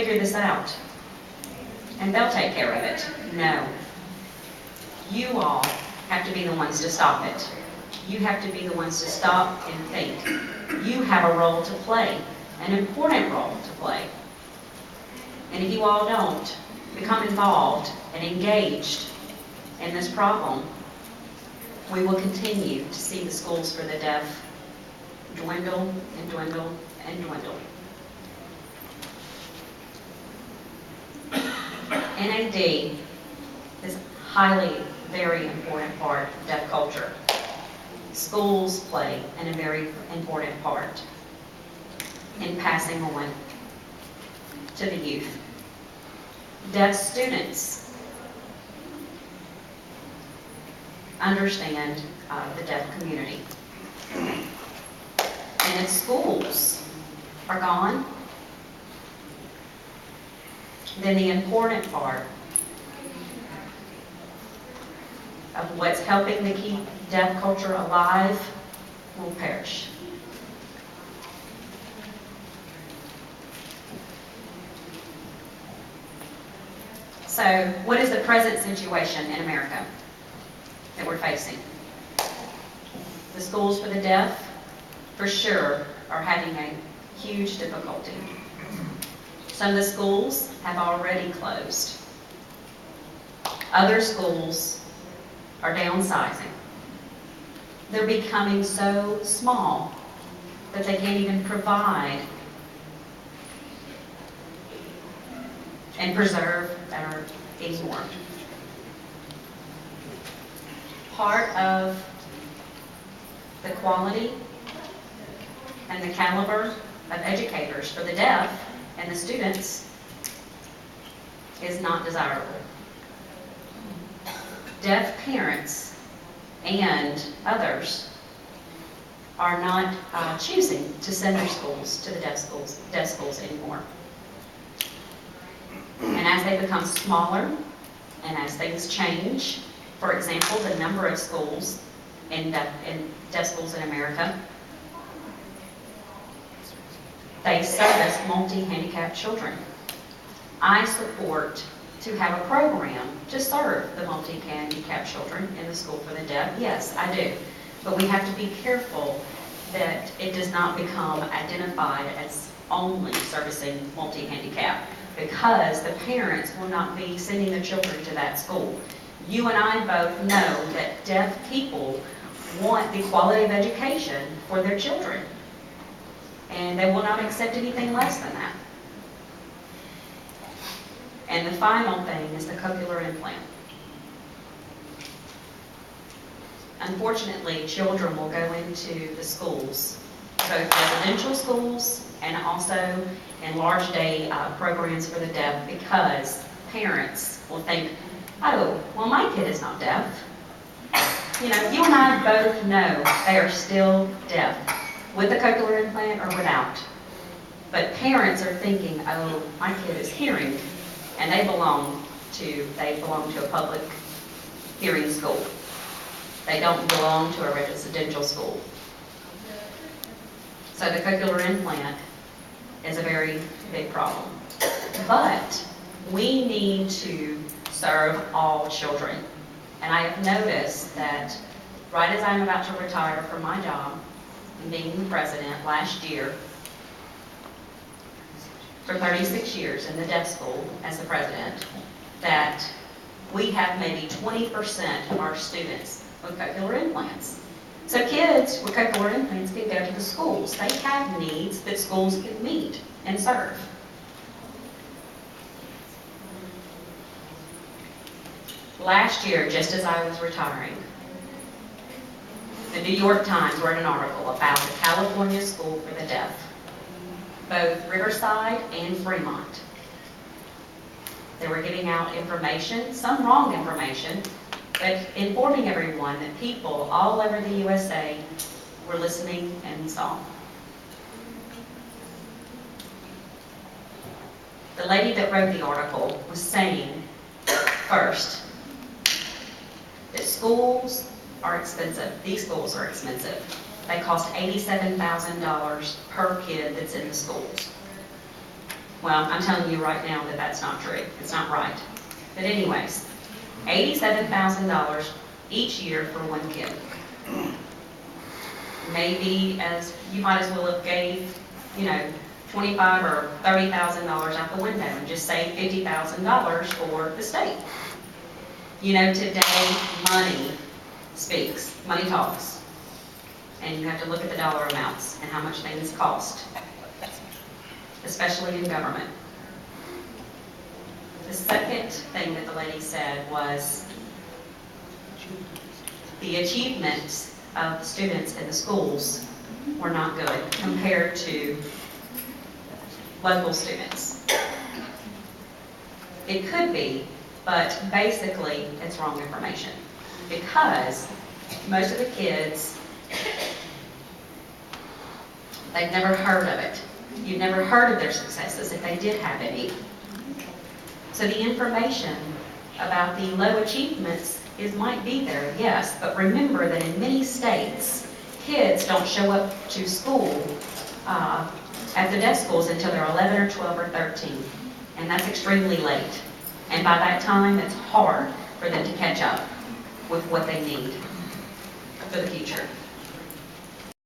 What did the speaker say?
figure this out, and they'll take care of it. No. You all have to be the ones to stop it. You have to be the ones to stop and think. You have a role to play, an important role to play. And if you all don't become involved and engaged in this problem, we will continue to see the schools for the deaf dwindle and dwindle and dwindle. NAD is highly, very important part of deaf culture. Schools play a very important part in passing on to the youth. Deaf students understand the deaf community. And if schools are gone, then the important part of what's helping to keep deaf culture alive will perish. So, what is the present situation in America that we're facing? The schools for the deaf, for sure, are having a huge difficulty. Some of the schools have already closed. Other schools are downsizing. They're becoming so small that they can't even provide and preserve our anymore. Part of the quality and the caliber of educators for the deaf and the students is not desirable. Deaf parents and others are not choosing to send their schools to the deaf schools anymore. And as they become smaller and as things change, for example, the number of schools in deaf schools in America, they service multi-handicapped children. I support to have a program to serve the multi-handicapped children in the school for the deaf. Yes, I do. But we have to be careful that it does not become identified as only servicing multi-handicapped, because the parents will not be sending their children to that school. You and I both know that deaf people want the quality of education for their children, and they will not accept anything less than that. And the final thing is the cochlear implant. Unfortunately, children will go into the schools, both residential schools and also in large day programs for the deaf, because parents will think, oh, well, my kid is not deaf. You know, you and I both know they are still deaf, with the cochlear implant or without. But parents are thinking, oh, my kid is hearing, and they belong to a public hearing school. They don't belong to a residential school. So the cochlear implant is a very big problem. But we need to serve all children. And I have noticed that right as I'm about to retire from my job and being the president last year, for 36 years in the deaf school as the president, that we have maybe 20% of our students with cochlear implants. So kids with cochlear implants can go to the schools. They have needs that schools can meet and serve. Last year, just as I was retiring, the New York Times wrote an article about the California School for the Deaf, both Riverside and Fremont. They were giving out information, some wrong information, but informing everyone that people all over the USA were listening and saw. The lady that wrote the article was saying, first, that schools are expensive. These schools are expensive. They cost $87,000 per kid that's in the schools. Well, I'm telling you right now that that's not true. It's not right. But anyways, $87,000 each year for one kid. Maybe you might as well have gave, $25,000 or $30,000 out the window and just say $50,000 for the state. Today, money speaks, money talks. And you have to look at the dollar amounts and how much things cost, especially in government. The second thing that the lady said was the achievements of the students in the schools were not good compared to local students. It could be, but basically it's wrong information because most of the kids, they've never heard of it. You've never heard of their successes if they did have any. So the information about the low achievements might be there, yes, but remember that in many states, kids don't show up to school at the deaf schools until they're 11 or 12 or 13, and that's extremely late. And by that time, it's hard for them to catch up with what they need for the future.